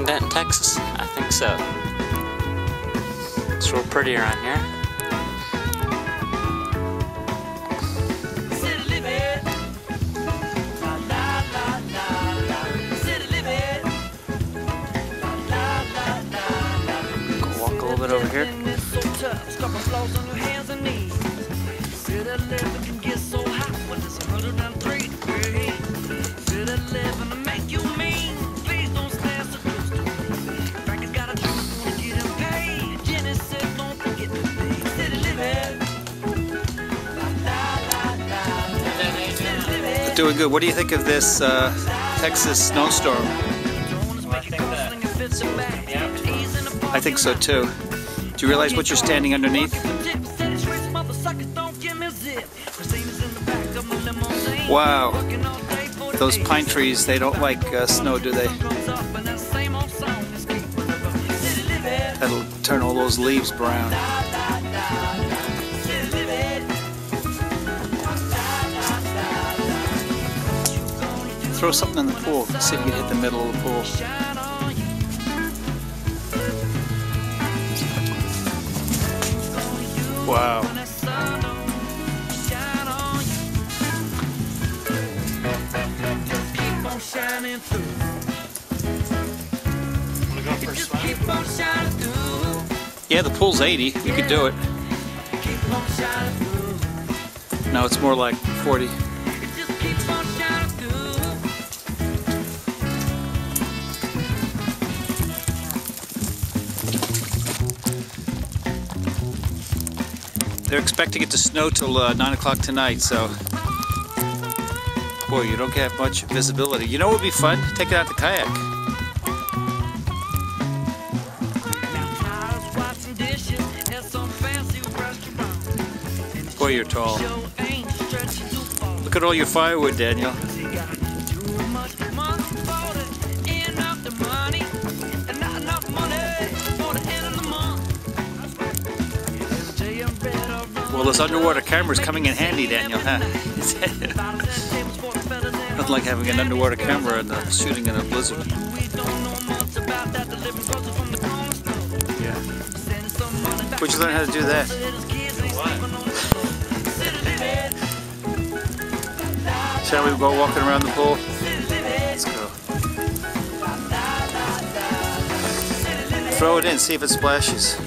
in Denton, Texas? I think so. It's real pretty around here. Go walk a little bit over here. Doing good. What do you think of this Texas snowstorm? I think so too. Do you realize what you're standing underneath? Wow. Those pine trees, they don't like snow, do they? That'll turn all those leaves brown. Throw something in the pool. See if you can hit the middle of the pool. Wow. Yeah, the pool's 80. You could do it. No, it's more like 40. They're expecting it to snow till 9 o'clock tonight, so boy, you don't get much visibility. You know what would be fun? Take it out the kayak. Boy, you're tall. Look at all your firewood, Daniel. Well, this underwater camera's coming in handy, Daniel, huh? Nothing like having an underwater camera and shooting in a blizzard. Yeah. Where'd you learn how to do that? Shall we go walking around the pool? Let's go. Throw it in, see if it splashes.